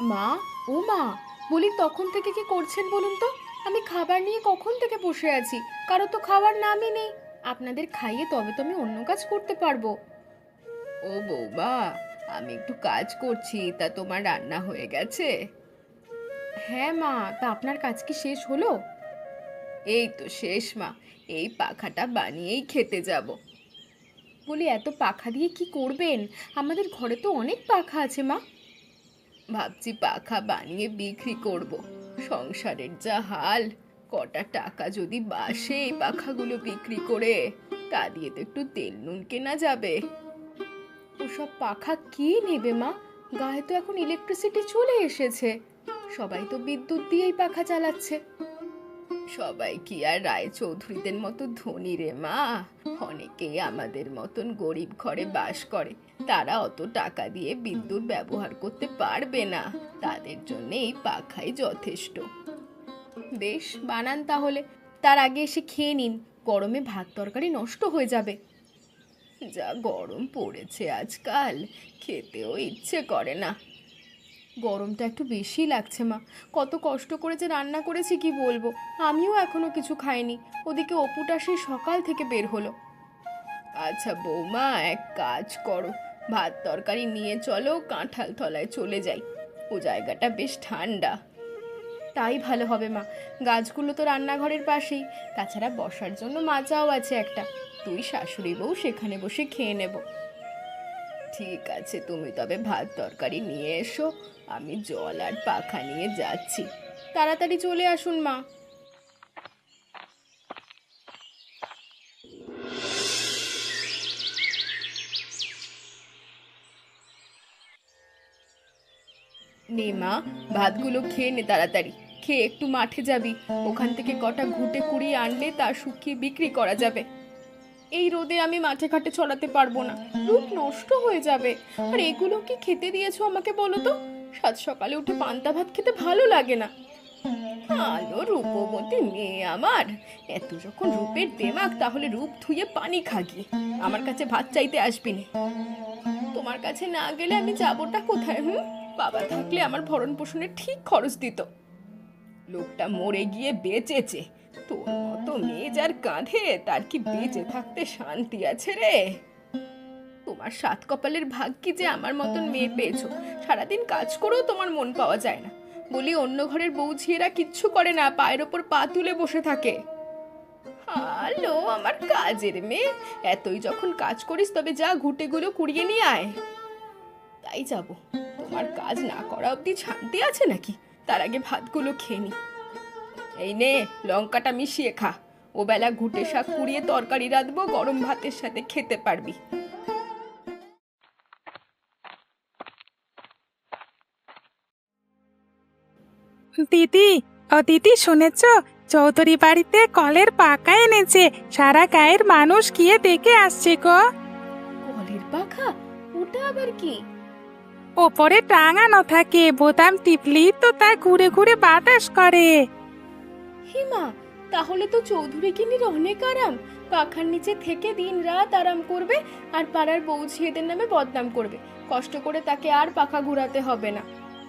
মা, ও মা, বলি তখন থেকে কি করছেন বলুন তো? আমি খাবার নিয়ে কখন থেকে বসে আছি, কারো তো খাওয়ার নামই নেই। আপনাদের খাইয়ে তবে তো আমি অন্য কাজ করতে পারবো। ও বৌমা, আমি একটু কাজ করছি, তা তোমার রান্না হয়ে গেছে? হ্যাঁ মা, তা আপনার কাজ কি শেষ হলো? এই তো শেষ মা, এই পাখাটা বানিয়েই খেতে যাব। বলি এত পাখা দিয়ে কি করবেন? আমাদের ঘরে তো অনেক পাখা আছে মা। ভাবছি পাখা বানিয়ে বিক্রি করব। সংসারের যা হাল, কটা টাকা যদি বাসে এই পাখাগুলো বিক্রি করে, তা দিয়ে তো একটু তেল নুন কেনা যাবে। ওসব পাখা কি নেবে মা? গায়ে তো এখন ইলেকট্রিসিটি চলে এসেছে, সবাই তো বিদ্যুৎ দিয়েই পাখা চালাচ্ছে। সবাই কি আর রায়চৌধুরীদের মতো ধনী রে মা? অনেকেই আমাদের মতন গরিব ঘরে বাস করে, তারা অত টাকা দিয়ে বিদ্যুৎ ব্যবহার করতে পারবে না। তাদের জন্য এই পাখাই যথেষ্ট। বেশ, বানান তাহলে। তার আগে এসে খেয়ে নিন, গরমে ভাত তরকারি নষ্ট হয়ে যাবে। যা গরম পড়েছে আজকাল, খেতেও ইচ্ছে করে না। গরমটা একটু বেশি লাগছে মা, কত কষ্ট করে যে রান্না করেছি কি বলবো। আমিও এখনো কিছু খাইনি, ওদিকে অপুটা সেই সকাল থেকে বের হলো। আচ্ছা বৌমা, এক কাজ করো, ভাত তরকারি নিয়ে চলো, কাঁঠাল তলায় চলে যাই, ও জায়গাটা বেশ ঠান্ডা। তাই ভালো হবে মা, গাছগুলো তো রান্নাঘরের পাশেই, তাছাড়া বসার জন্য মাচাও আছে একটা, তুই শাশুড়ি বউ সেখানে বসে খেয়ে নেব। ঠিক আছে, তুমি তবে ভাত তরকারি নিয়ে এসো, আমি জল আর পাখা নিয়ে যাচ্ছি। তাড়াতাড়ি চলে আসুন মা। নে মা, ভাতগুলো খেয়ে নে তাড়াতাড়ি, খেয়ে একটু মাঠে যাবি, ওখান থেকে কটা ঘুটে কুড়িয়ে আনলে তা শুকিয়ে বিক্রি করা যাবে। এই রোদে আমি মাঠে ঘাটে চড়াতে পারবো না, রূপ নষ্ট হয়ে যাবে। আর এগুলো কি খেতে দিয়েছো আমাকে বলো তো? সাত সকালে উঠে পান্তা ভাত খেতে ভালো লাগে না। আলো রূপবতী মেয়ে আমার, এত যখন রূপের দেমাক, তাহলে রূপ ধুয়ে পানি খাগিয়ে আমার কাছে ভাত চাইতে আসবি না। তোমার কাছে না গেলে আমি যাবোটা কোথায়? বাবা থাকলে আমার ভরণ পোষণের ঠিক খরচ দিত। লোকটা মরে গিয়ে বেঁচেছে, তোর মতো মেয়ে যার কাঁধে, তার কি বেঁচে থাকতে শান্তি আছে রে? তোমার সাত কপালের ভাগ্যি যে আমার মতন মেয়ে পেয়েছো, সারাদিন কাজ করেও তোমার মন পাওয়া যায় না। বলি অন্য ঘরের বউ ঝিয়েরা কিচ্ছু করে না, পায়ের ওপর পা তুলে বসে থাকে। হ্যালো আমার কাজের মেয়ে, এতই যখন কাজ করিস তবে যা ঘুঁটেগুলো কুড়িয়ে নিয়ে আয়। তাই যাব, তোমার কাজ না করা অবধি শান্তি আছে নাকি? তার আগে ভাতগুলো খেয়ে নি। এই নে, লঙ্কাটা মিশিয়ে খা, ও বেলা ঘুঁটে শাক কুড়িয়ে তরকারি রাঁধবো, গরম ভাতের সাথে খেতে পারবি। দিদি, ও দিদি শুনেছ? চৌধুরী বাড়িতে কলের পাকা এনেছে, সারা গায়ের মানুষ গিয়ে দেখে আসছে গো। কলের পাখা? ওটা আবার কি? ওপরে টাঙানো থাকে, বোতাম টিপলি তো তা ঘুরে ঘুরে বাতাস করে। হিমা, তাহলে তো চৌধুরী গিন্নির অনেক আরাম। পাখার নিচে থেকে দিন রাত আরাম করবে, আর পাড়ার বউ ঝিয়েদের নামে বদনাম করবে। কষ্ট করে তাকে আর পাখা ঘুরাতে হবে না।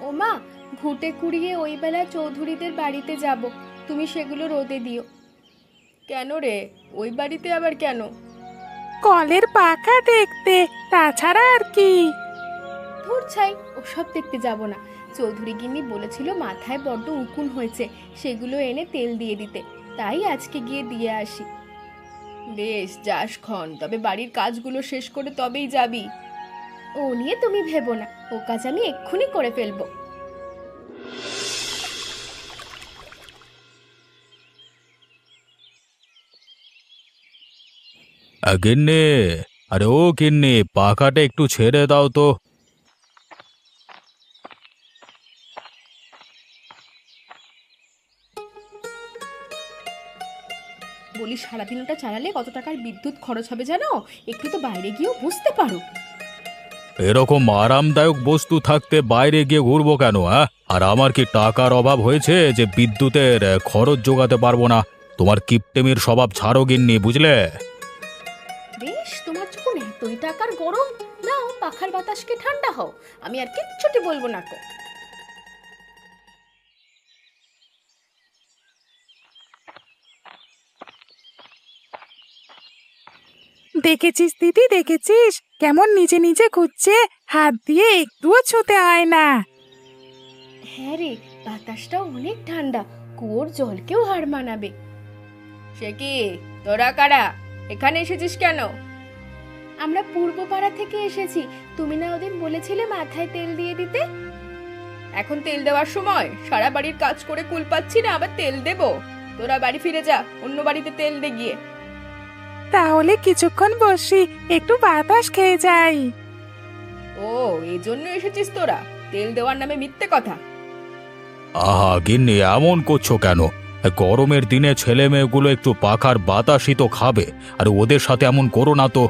ও মা, ঘুঁটে কুড়িয়ে ওই বেলা চৌধুরীদের বাড়িতে যাব, তুমি সেগুলো রোদে দিও। কেন রে, ওই বাড়িতে আবার কেন? কলের পাকা দেখতে, তাছাড়া আর কি। ধুর ছাই, ওসব দেখতে যাব না। চৌধুরী গিন্নি বলেছিল মাথায় বড্ড উকুন হয়েছে, সেগুলো এনে তেল দিয়ে দিতে, তাই আজকে গিয়ে দিয়ে আসি। বেশ, যাস খন, তবে বাড়ির কাজগুলো শেষ করে তবেই যাবি। ও নিয়ে তুমি ভেবো না, ও কাজ আমি এক্ষুনি করে ফেলবো। গিন্নি, আরে ও গিন্নি, পাখাটা একটু ছেড়ে দাও তো। বলি সারাদিন ওটা চালালে কত টাকার বিদ্যুৎ খরচ হবে জানো? একটু তো বাইরে গিয়েও বুঝতে পারো। এরকম আরামদায়ক বস্তু থাকতে বাইরে গিয়ে ঘুরবো কেন? আর আমার কি টাকার অভাব হয়েছে যে বিদ্যুতের খরচ যোগাতে পারবো না? তোমার কিপটেমির স্বভাব ছাড়ো গিন্নি, বুঝলে? বেশ, তোমার যখন এতই টাকার গরম, নাও পাখার বাতাসকে ঠান্ডা হও, আমি আর কিচ্ছুটি বলবো না কো। দেখেছিস দিদি, দেখেছিস কেমন নিজে নিজে খুঁজছে, হাত দিয়ে একটুও ছুতে হয় না। হ্যাঁ রে, বাতাসটাও অনেক ঠান্ডা, কুয়োর জলকেও হার মানাবে। সে কি, তোরা কারা? এখানে এসেছিস কেন? আমরা পূর্ব পাড়া থেকে এসেছি। তুমি না ওদিন বলেছিলে মাথায় তেল দিয়ে দিতে? এখন তেল দেওয়ার সময়? সারা বাড়ির কাজ করে কুল পাচ্ছি না, আবার তেল দেব? তোরা বাড়ি ফিরে যা, অন্য বাড়িতে তেল দে গিয়ে। তাহলে কিছুক্ষণ বসি, একটু বাতাস খেয়ে যাই। ও, এই জন্য এসেছিস তোরা? তেল দেওয়ার নামে মিথ্যে কথা। আহা গিন্নি, এমন করছো কেন? গরমের দিনে ছেলে মেয়েগুলো একটু পাখার বাতাসই তো খাবে, আর ওদের সাথে এমন করো না তো।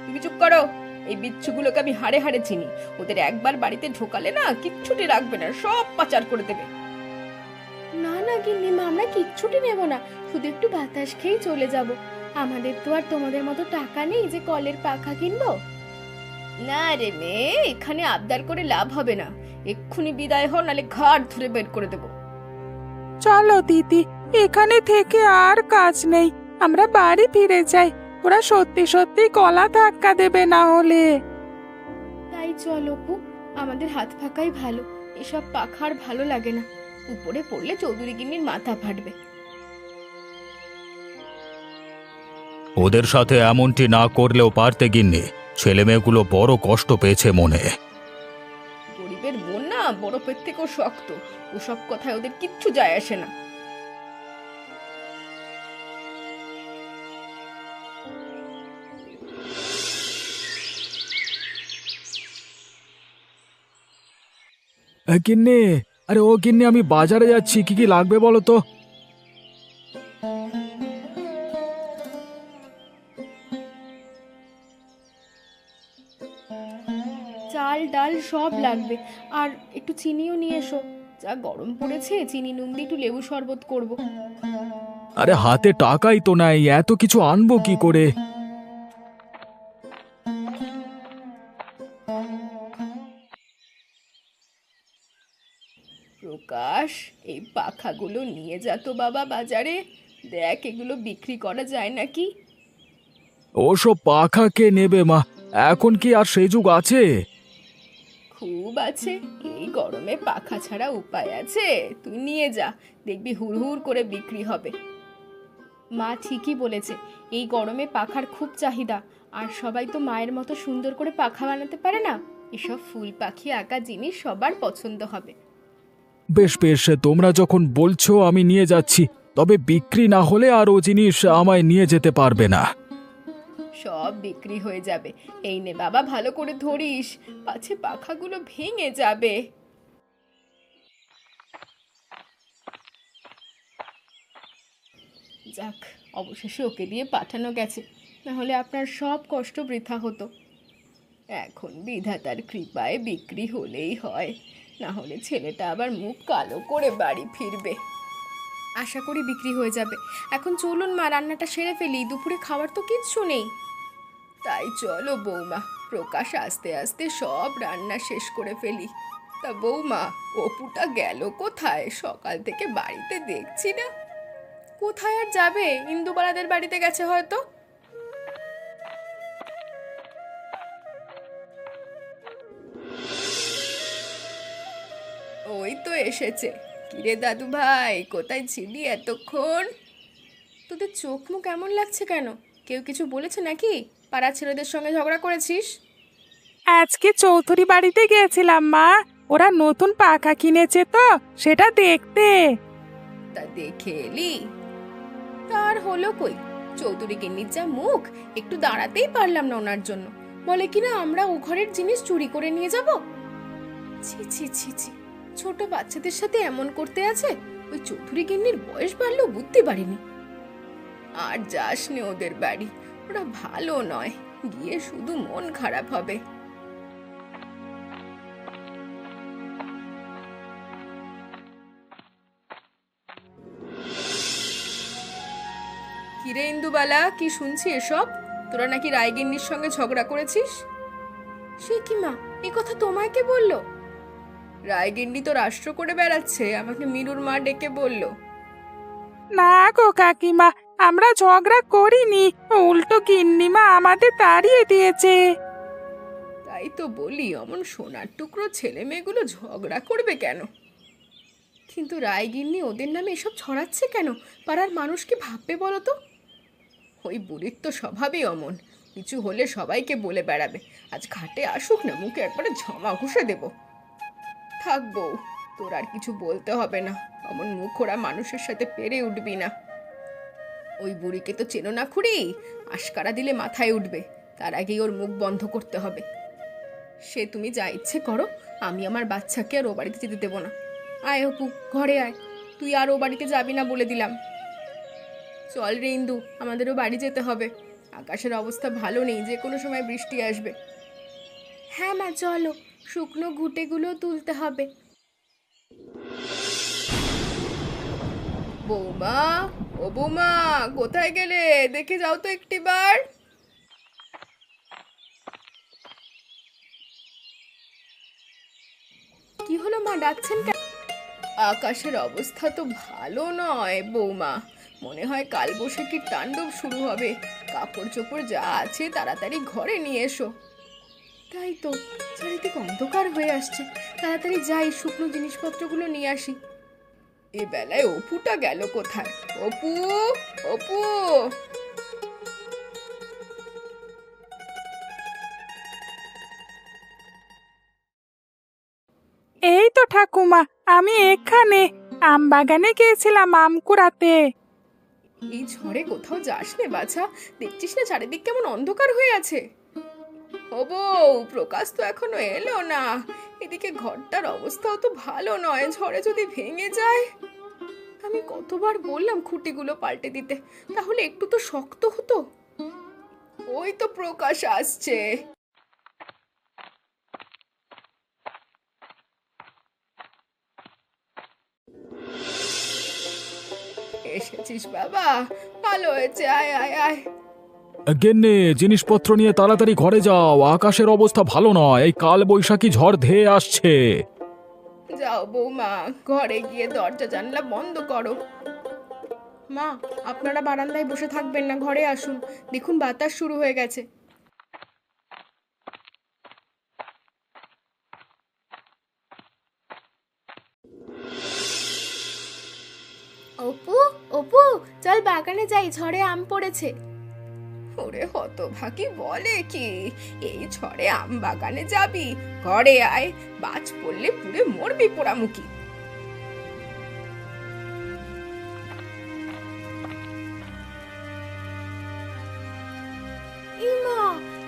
তুমি চুপ করো। এই বিচ্ছুগুলোকে আমি হাড়ে হাড়ে চিনি। ওদের একবার বাড়িতে ঢোকালে না কিচ্ছুটি রাখবে না, সব পাচার করে দেবে। না না গিন্নিমা, আমরা কিচ্ছুটি নেব না, শুধু একটু বাতাস খেয়েই চলে যাব। আমাদের তো আর তোমাদের মতো টাকা নেই যে কলের পাখা কিনবো। না রে মেয়ে, এখানে আবদার করে লাভ হবে না। এক্ষুনি বিদায় হও, নালে ঘাট ধরে বের করে দেবো। চলো দিদি, এখানে থেকে আর কাজ নেই, আমরা বাড়ি ফিরে যাই। ওরা সত্যি সত্যি গলা ধাক্কা দেবে না হলে। তাই চলো পু, আমাদের হাত ফাঁকাই ভালো। এসব পাখার ভালো লাগে না, উপরে পড়লে চৌধুরী গিন্নির মাথা ফাটবে। ওদের সাথে এমনটি না করলেও পারতে গিন্নি, ছেলে মেয়েগুলো বড় কষ্ট পেয়েছে মনে। গরিবের বোন না বরফের থেকেও শক্ত, ওসব কথায় ওদের কিচ্ছু যায় আসে না। গিন্নি, আরে ও গিন্নি, আমি বাজারে যাচ্ছি, কি কি লাগবে বলো তো? চাল ডাল সব লাগবে, আর একটু চিনিও নিয়ে এসো। যা গরম পড়েছে, চিনি নুন দিয়ে একটু লেবু শরবত করব। আরে হাতে টাকাই তো নাই, এত কিছু আনবো কি করে? প্রকাশ, এই পাখাগুলো নিয়ে যা তো বাবা বাজারে, দেখ এগুলো বিক্রি করা যায় নাকি। ওসব পাখা কে নেবে মা, এখন কি আর সেই যুগ আছে? খুব আছে, এই গরমে পাখা ছাড়া উপায় আছে? তুই নিয়ে যা, দেখবি হুড় হুড় করে বিক্রি হবে। মা ঠিকই বলেছে, এই গরমে পাখার খুব চাহিদা। আর সবাই তো মায়ের মতো সুন্দর করে পাখা বানাতে পারে না। এসব ফুল পাখি আঁকা জিনিস সবার পছন্দ হবে। বেশ বেশ, তোমরা যখন বলছো আমি নিয়ে যাচ্ছি, তবে বিক্রি না হলে আর ও জিনিস আমায় নিয়ে যেতে পারবে না। সব বিক্রি হয়ে যাবে। এই নে বাবা, ভালো করে ধরিস, পাছে পাখাগুলো ভেঙে যাবে। যাক, অবশেষে ওকে দিয়ে পাঠানো গেছে, না হলে আপনার সব কষ্ট বৃথা হতো। এখন বিধাতার কৃপায় বিক্রি হলেই হয়, না হলে ছেলেটা আবার মুখ কালো করে বাড়ি ফিরবে। আশা করি বিক্রি হয়ে যাবে। এখন চলুন মা, রান্নাটা সেরে ফেলি, দুপুরে খাবার তো কিচ্ছু নেই। তাই চলো বৌমা, প্রকাশ আস্তে আস্তে সব রান্না শেষ করে ফেলি। তা বৌমা, অপুটা গেল কোথায়? সকাল থেকে বাড়িতে দেখছি না। কোথায় আর যাবে, ইন্দুবালাদের বাড়িতে গেছে হয়তো। ওই তো এসেছে। কিরে দাদু ভাই, কোথায় ছিলি এতক্ষণ? তোদের চোখ মুখ কেমন লাগছে কেন? কেউ কিছু বলেছে নাকি? পাড়া ছেলেদের সঙ্গে ঝগড়া করেছিস? আজকে চৌধুরী বাড়িতে গিয়েছিলাম মা, ওরা নতুন পাখা কিনেছে তো সেটা দেখতে। তা দেখে এলি? তার হলো কই, চৌধুরী গিন্নির যা মুখ, একটু দাঁড়াতেই পারলাম না ওনার জন্য। বলে কিনা আমরা ও ঘরের জিনিস চুরি করে নিয়ে যাব। ছি ছি ছি ছি, ছোট বাচ্চাদের সাথে এমন করতে আছে। ওই চৌধুরী গিন্নির বয়স বাড়লেও বুদ্ধি বাড়েনি। আর যাস নে ওদের বাড়ি, ওরা ভালো নয়, গিয়ে শুধু মন খারাপ হবে। কিরে ইন্দুবালা, কি শুনছি এসব? তোরা নাকি রায়গিন্নির সঙ্গে ঝগড়া করেছিস? সে কি মা, এ কথা তোমায় কে বললো? রায়গিন্নি তো রাষ্ট্র করে বেড়াচ্ছে, আমাকে মিনুর মা ডেকে বলল। না গো কাকিমা, আমরা ঝগড়া করিনি, উল্টো গিন্নিমা আমাদের তাড়িয়ে দিয়েছে। তাই তো বলি, অমন সোনার টুকরো ছেলে মেয়েগুলো ঝগড়া করবে কেন? কিন্তু রায়গিন্নি ওদের নামে এসব ছড়াচ্ছে কেন? পাড়ার মানুষ কি ভাববে বলো তো? ওই বুড়ির তো স্বভাবই অমন, কিছু হলে সবাইকে বলে বেড়াবে। আজ ঘাটে আসুক না, মুখে একবারে ঝমা ঘুষে দেব। থাক বউ, তোর আর কিছু বলতে হবে না। অমন মুখ ওরা মানুষের সাথে পেরে উঠবি না। ওই বুড়িকে তো চেনো না খুড়ি, আশকারা দিলে মাথায় উঠবে। তার আগেই ওর মুখ বন্ধ করতে হবে। সে তুমি যা ইচ্ছে করো, আমি আমার বাচ্চাকে আর ও বাড়িতে যেতে দেবো না। আয় অপু, ঘরে আয়। তুই আর ও বাড়িতে যাবি না বলে দিলাম। চল রে ইন্দু, আমাদেরও বাড়ি যেতে হবে। আকাশের অবস্থা ভালো নেই, যে কোনো সময় বৃষ্টি আসবে। হ্যাঁ মা, চলো, শুকনো ঘুঁটেগুলো তুলতে হবে। বৌমা, ও বৌমা, কোথায় গেলে? দেখে যাও তো একটিবার। কি হলো মা, ডাকছেন কেন? আকাশের অবস্থা তো ভালো নয় বৌমা, মনে হয় কালবৈশাখীর তাণ্ডব শুরু হবে। কাপড় চোপড় যা আছে তাড়াতাড়ি ঘরে নিয়ে এসো। তাই তো, চারিদিকে অন্ধকার হয়ে আসছে। তাড়াতাড়ি যাই, শুকনো জিনিসপত্রগুলো নিয়ে আসি। এ বেলায় অপুটা গেল কোথায়? অপু, অপু! এই তো ঠাকুমা, আমি এখানে আম বাগানে গিয়েছিলাম আম কুড়াতে। এই ঝড়ে কোথাও যাস নে বাছা? দেখছিস না চারিদিক কেমন অন্ধকার হয়ে আছে? ও বউ, প্রকাশ তো এখনো এলো না। এদিকে ঘরটার অবস্থাও তো ভালো নয়, ঝড়ে যদি ভেঙে যায়। আমি কতবার বললাম খুঁটিগুলো পাল্টে দিতে, তাহলে একটু তো শক্ত হতো। ওই তো প্রকাশ আসছে। এসেছিস বাবা, ভালো হয়েছে। আয় আয় আয়। গেন্নে, জিনিসপত্র নিয়ে তাড়াতাড়ি ঘরে যাও, আকাশের অবস্থা ভালো নয়, এই কাল বৈশাখী ঝড় ধেয়ে আসছে। যাও বৌমা, ঘরে গিয়ে দরজা জানলা বন্ধ করো। মা, আপনারা বারান্দায় বসে থাকবেন না, ঘরে আসুন। দেখুন বাতাস শুরু হয়ে গেছে। অপু, অপু, চল বাগানে যাই, ঝড়ে আম পড়েছে। ওরে হতভাগী, বলে কি? এই ঝড়ে আম বাগানে যাবি? ঘরে আয়, বাজ পড়লে পুড়ে মরবি পোড়ামুখী। ইমা,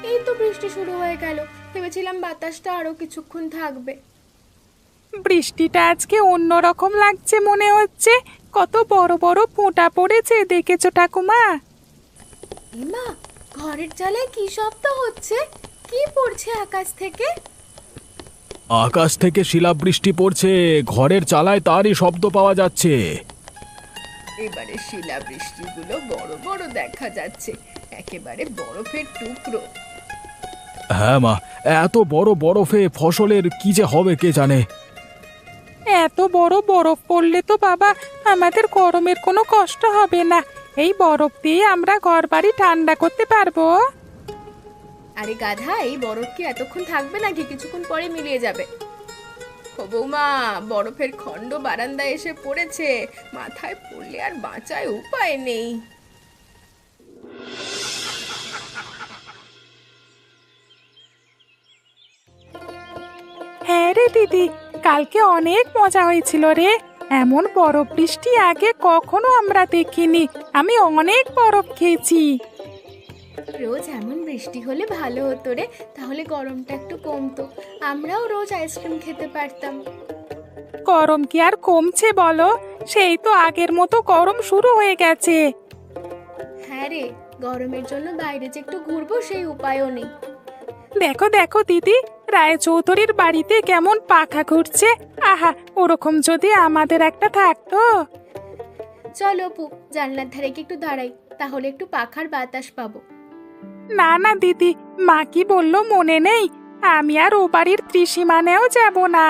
এই তো বৃষ্টি শুরু হয়ে গেল। ভেবেছিলাম বাতাসটা আরো কিছুক্ষণ থাকবে। বৃষ্টিটা আজকে অন্যরকম লাগছে মনে হচ্ছে। কত বড় বড় ফোঁটা পড়েছে, দেখেছো ঠাকুমা? ইমা, ঘরের চালে কি শব্দ হচ্ছে? কি পড়ছে আকাশ থেকে? আকাশ থেকে শিলাবৃষ্টি পড়ছে, ঘরের চালায় তারই শব্দ পাওয়া যাচ্ছে। এবারে শিলা বৃষ্টিগুলো বড় বড় দেখা যাচ্ছে, একেবারে বরফের টুকরো। হ্যাঁ মা, এত বড় বরফে ফসলের কি যে হবে কে জানে। এত বড় বরফ পড়লে তো বাবা আমাদের গরমের কোনো কষ্ট হবে না। এই বরফ দিয়ে আমরা ঘর বাড়ি ঠান্ডা করতে পারবো। আরে গাধা, এই বরফ কি এতক্ষণ থাকবে নাকি? কিছুক্ষণ পরে মিলিয়ে যাবে। ও বৌমা, বরফের খণ্ড বারান্দায় এসে পড়েছে। মাথায় পড়লে আর বাঁচার উপায় নেই। হ্যাঁ রে দিদি, কালকে অনেক মজা হয়েছিল রে। এমন বরফ বৃষ্টি আগে কখনো আমরা দেখিনি। আমি অনেক বরফ খেয়েছি। রোজ এমন বৃষ্টি হলে ভালো হতো রে, তাহলে গরমটা একটু কমতো। আমরাও রোজ আইসক্রিম খেতে পারতাম। গরম কি আর কমছে বলো? সেই তো আগের মতো গরম শুরু হয়ে গেছে। হ্যাঁ রে, গরমের জন্য বাইরে যে একটু ঘুরবো সেই উপায়ও নেই। দেখো দেখো দিদি, রায়চৌধুরীর বাড়িতে কেমন পাখা ঘুরছে। আহা, ওরকম যদি আমাদের একটা থাকতো। চল অপু, জানলার ধারে কি একটু দাঁড়াই, তাহলে একটু পাখার বাতাস পাবো। না না দিদি, মা কি বললো মনে নেই? আমি আর ও বাড়ির ত্রিসীমানেও যাব না।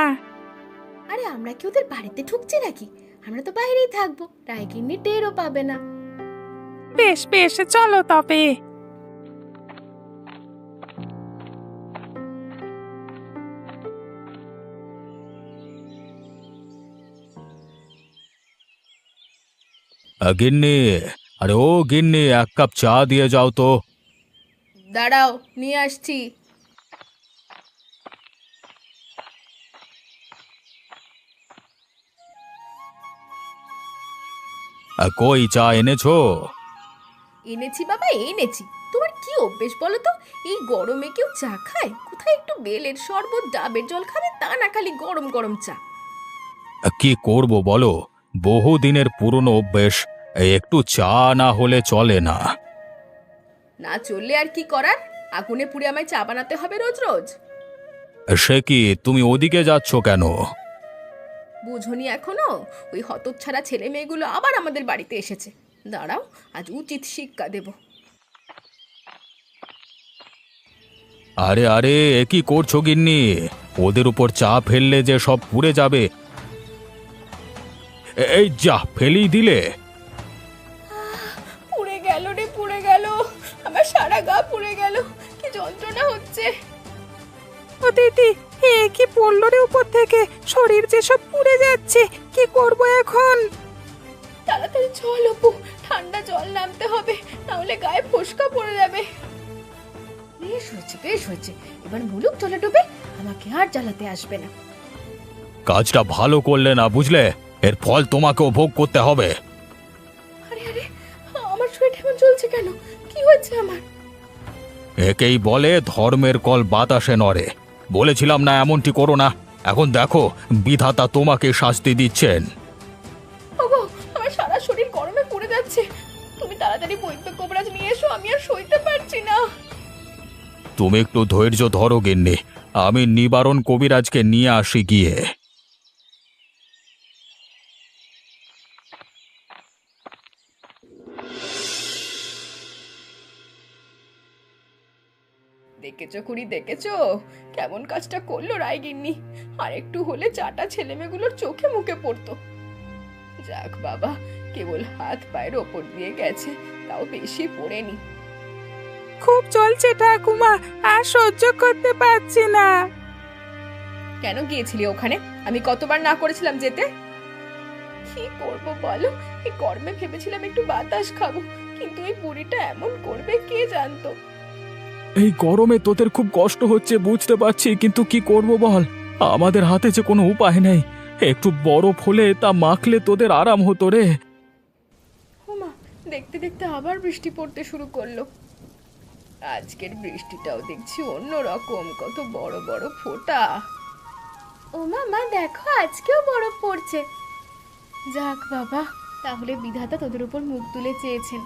আরে আমরা কি ওদের বাড়িতে ঢুকছি নাকি? আমরা তো বাইরেই থাকবো, রায়গিন্নি টেরও পাবে না। বেশ বেশ চলো তবে। গিন্নি, আরে ও গিন্নি, এক কাপ চা দিয়ে যাও তো। দাঁড়াও, নিয়ে আসছি। কই চা এনেছো? এনেছি বাবা, এনেছি। তোমার কি অভ্যেস বলো তো? এই গরমে কেউ চা খায়? কোথায় একটু বেলের শরবত, ডাবের জল খাবে, তা না খালি গরম গরম চা। কি করব বলো, বহুদিনের পুরনো অভ্যেস, একটু চা না হলে চলে না। না চললে আর কি করার? আগুনে পুড়ে আমায় চা বানাতে হবে রোজ রোজ? সে কি, তুমি ওদিকে যাচ্ছ কেন? বুঝোনি এখনো? ওই হতচ্ছাড়া ছেলে মেয়েগুলো আবার আমাদের বাড়িতে এসেছে। দাঁড়াও, আজ উচিত শিক্ষা দেব। আরে আরে, এ কি করছো গিন্নি? ওদের উপর চা ফেললে যে সব পুড়ে যাবে। এই যা, ফেলেই দিলে। পুড়ে গেল রে, পুড়ে গেল। আমার সারা গা পুড়ে গেল, কি যন্ত্রণা হচ্ছে। ও দিদি, এ কি পড়লো রে উপর থেকে? শরীর যে সব পুড়ে যাচ্ছে, কি করব এখন? তাড়াতাড়ি চল অপু, ঠান্ডা জল নামতে হবে, নাহলে গায়ে ফোসকা পড়ে যাবে। বেশ হয়েছে, বেশ হয়েছে। এবার মুলুক জলে ডুবে আমাকে আর জ্বালাতে আসবে না। কাজটা ভালো করলে না, বুঝলে? এর ফল তোমাকেও ভোগ করতে হবে। আরে আরে, আমার শরীর এমন চলছে কেন? কি হয়েছে আমার? একেই বলে ধর্মের কল বাতাসে নড়ে। বলেছিলাম না এমনটি করো না। এখন দেখো, বিধাতা তোমাকে শাস্তি দিচ্ছেন। ওগো, আমার সারা শরীর গরমে পুড়ে যাচ্ছে। তুমি তাড়াতাড়ি বৈদ্য কবিরাজ নিয়ে এসো, আমি আর সইতে পারছি না। তুমি একটু ধৈর্য ধরো গিন্নি, আমি নিবারণ কবিরাজকে নিয়ে আসি গিয়ে। দেখেছো খুড়ি, দেখেছো কেমন কাজটা করলো রায়গিন্নি? আর একটু হলে চাটা ছেলেমেয়েগুলোর চোখে মুখে পড়তো। যাক বাবা, কেবল হাত পায়ের ওপর দিয়ে গেছে, তাও বেশি পড়েনি। খুব চলছে ঠাকুমা, আর সহ্য করতে পারছি না। কেন গিয়েছিলি ওখানে? আমি কতবার না করেছিলাম যেতে। কি করব বলো, এই গরমে ভেবেছিলাম একটু বাতাস খাবো, কিন্তু এই বুড়িটা এমন করবে কে জানতো। এই গরমে তোদের খুব কষ্ট হচ্ছে বুঝতে পারছি, কিন্তু কি করব বল? আমাদের হাতে যে কোনো উপায় নেই। একটু বরফ হলে তা মাখলে তোদের আরাম হতো রে। ওমা, দেখতে দেখতে আবার বৃষ্টি পড়তে শুরু করলো। আজকের বৃষ্টিটাও দেখছি অন্য রকম, কত বড় বড় ফোঁটা। ওমা মা, দেখো আজকেও বরফ পড়ছে। যাক বাবা, তাহলে বিধাতা তোদের উপর মুখ তুলে চেয়েছেন।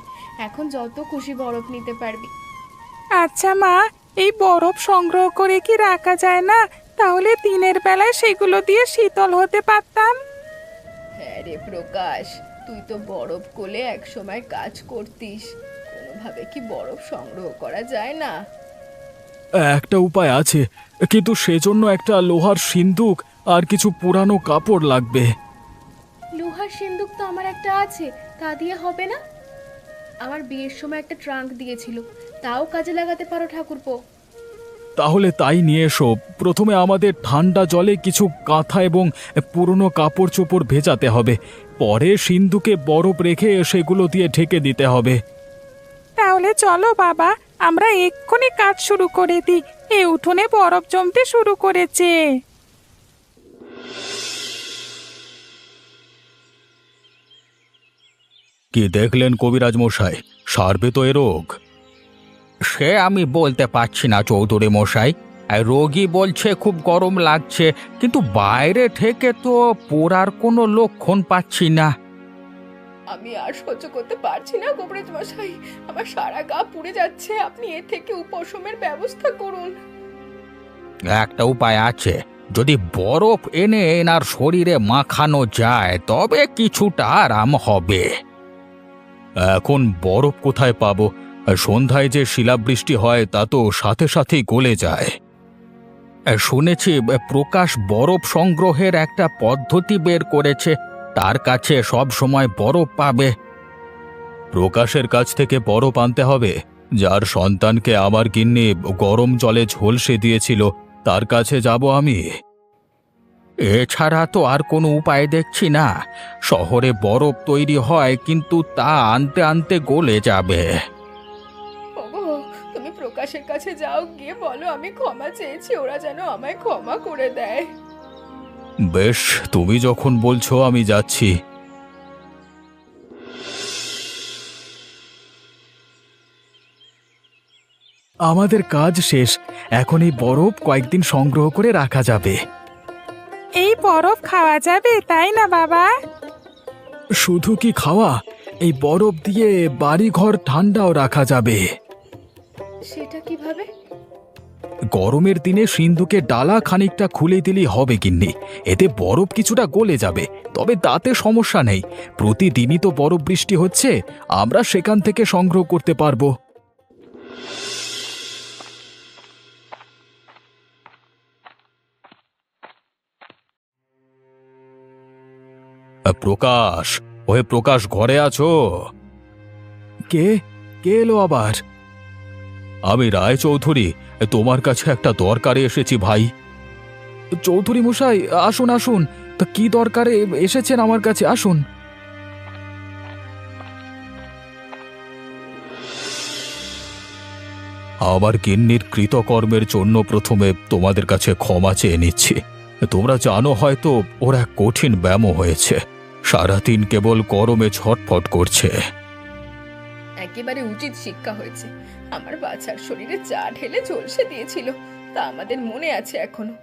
এখন যত খুশি বরফ নিতে পারবি। আচ্ছা মা, এই বরফ সংগ্রহ করে কি রাখা যায় না? তাহলে দিনের বেলায় সেগুলো দিয়ে শীতল হতে পারতাম। হ্যাঁ রে প্রকাশ, তুই তো বরফ কোলে এক সময় কাজ করতিস। কোনোভাবে কি বরফ সংগ্রহ করা যায় না? একটা উপায় আছে, কিন্তু সেজন্য একটা লোহার সিন্দুক আর কিছু পুরানো কাপড় লাগবে। লোহার সিন্দুক তো আমার একটা আছে, তা দিয়ে হবে না? আমার বিয়ের সময় একটা ট্রাঙ্ক দিয়েছিল, তাও কাজে লাগাতে পারো ঠাকুরপো। তাহলে তাই নিয়ে এসো। প্রথমে আমাদের ঠান্ডা জলে কিছু কাঁথা এবং পুরনো কাপড় চোপড় ভেজাতে হবে, পরে সিন্দুকে বরফ রেখে সেগুলো দিয়ে ঢেকে দিতে হবে। তাহলে চলো বাবা, আমরা এক্ষুনি কাজ শুরু করে দিই। এ উঠোনে বরফ জমতে শুরু করেছে। কি দেখলেন কবিরাজ মশাই, সারবে তো এ রোগ? সে আমি বলতে পারছি না চৌধুরী মশাই। আর রোগী বলছে খুব গরম লাগছে, কিন্তু বাইরে থেকে তো পোড়ার কোনো লক্ষণ পাচ্ছি না। আমি আর সহ্য করতে পারছি না কবিরাজ মশাই, আমার সারা গা পুড়ে যাচ্ছে। আপনি এ থেকে উপশমের ব্যবস্থা করুন। একটা উপায় আছে, যদি বরফ এনে এনার শরীরে মাখানো যায় তবে কিছুটা আরাম হবে। এখন বরফ কোথায় পাবো? সন্ধ্যায় যে শিলাবৃষ্টি হয় তা তো সাথে সাথেই গলে যায়। শুনেছি প্রকাশ বরফ সংগ্রহের একটা পদ্ধতি বের করেছে, তার কাছে সব সময় বরফ পাবে। প্রকাশের কাছ থেকে বরফ আনতে হবে। যার সন্তানকে আমার গিন্নি গরম জলে ঝলসে দিয়েছিল তার কাছে যাব আমি। এছাড়া তো আর কোনো উপায় দেখছি না। শহরে বরফ তৈরি হয়, কিন্তু তা আনতে আনতে গলে যাবে। ওগো, তুমি প্রকাশের কাছে যাও, গিয়ে বলো আমি ক্ষমা চেয়েছি, ওরা যেন আমায় ক্ষমা করে দেয়। বেশ, তুমি যখন বলছো আমি যাচ্ছি। আমাদের কাজ শেষ। এখন এই বরফ কয়েকদিন সংগ্রহ করে রাখা যাবে। এই বরফ খাওয়া যাবে তাই না বাবা? শুধু কি খাওয়া, এই বরফ দিয়ে বাড়িঘর ঠান্ডাও রাখা যাবে। সেটা কিভাবে? গরমের দিনে সিন্ধুকে ডালা খানিকটা খুলে দিলেই হবে গিন্নি। এতে বরফ কিছুটা গলে যাবে, তবে তাতে সমস্যা নেই। প্রতিদিনই তো বরফ বৃষ্টি হচ্ছে, আমরা সেখান থেকে সংগ্রহ করতে পারবো। প্রকাশ, ওহে প্রকাশ, ঘরে আছো? কে কে এলো আবার? আমি রায়চৌধুরী, তোমার কাছে একটা দরকারে এসেছি ভাই। চৌধুরী মশাই, আসুন আসুন। তা কি দরকারে এসেছেন আমার কাছে? আসুন। আমার গিন্নির কৃতকর্মের জন্য প্রথমে তোমাদের কাছে ক্ষমা চেয়ে নিচ্ছি। তোমরা জানো হয়তো ওর এক কঠিন ব্যায়াম হয়েছে, সারাদিন কেবল গরমে ছটফট করছে। একেবারে উচিত শিক্ষা হয়েছে। আমার বাচ্চার শরীরে চা ঢেলে ঝলসে দিয়েছিল, তা আমাদের মনে আছে এখনো।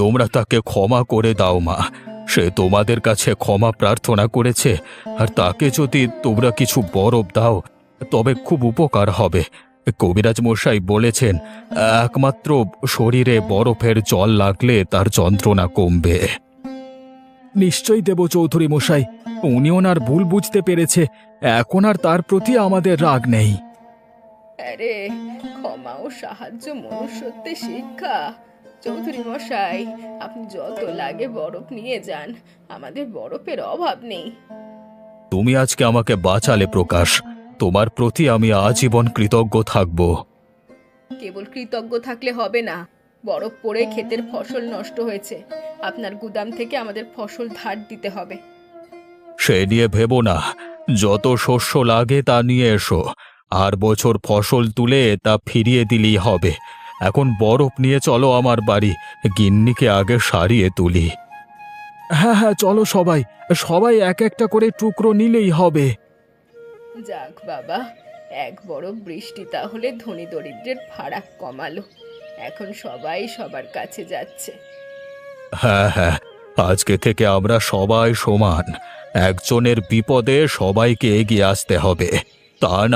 তোমরা তাকে ক্ষমা করে দাও মা। সে তোমাদের কাছে ক্ষমা প্রার্থনা করেছে, আর তাকে যদি তোমরা কিছু বরফ দাও তবে খুব উপকার হবে। কবিরাজ মশাই বলেছেন একমাত্র শরীরে বরফের জল লাগলে তার যন্ত্রণা কমবে। নিশ্চয়ই দেব চৌধুরী মশাই। উনি ওনার ভুল বুঝতে পেরেছে, এখন আর তার প্রতি আমাদের রাগ নেই। আরে, ক্ষমা ও সাহায্য মনুষ্যত্বের শিক্ষা। চৌধুরী মশাই, আপনি যত লাগে বরফ নিয়ে যান, আমাদের বরফের অভাব নেই। তুমি আজকে আমাকে বাঁচালে প্রকাশ, তোমার প্রতি আমি আজীবন কৃতজ্ঞ থাকব। কেবল কৃতজ্ঞ থাকলে হবে না, বরফ পড়ে ক্ষেতের ফসল নষ্ট হয়েছে, আপনার গুদাম থেকে আমাদের ফসল ধার দিতে হবে। সে নিয়ে ভেবো না, যত শস্য লাগে তা নিয়ে এসো, আর বছর ফসল তুলে তা ফিরিয়ে দিলেই হবে। এখন বরফ নিয়ে চলো আমার বাড়ি, গিন্নিকে আগে সারিয়ে তুলি। হ্যাঁ হ্যাঁ, চলো সবাই সবাই এক একটা করে টুকরো নিলেই হবে। যাক বাবা, এক বড় বৃষ্টি তাহলে ধনী দরিদ্রের ফারাক কমালো। এখন সবাই সবার কাছে যাচ্ছে। হ্যাঁ হ্যাঁ, আজকে থেকে আমরা সবাই সমান। একজনের বিপদে সবাইকে এগিয়ে আসতে হবে, তা না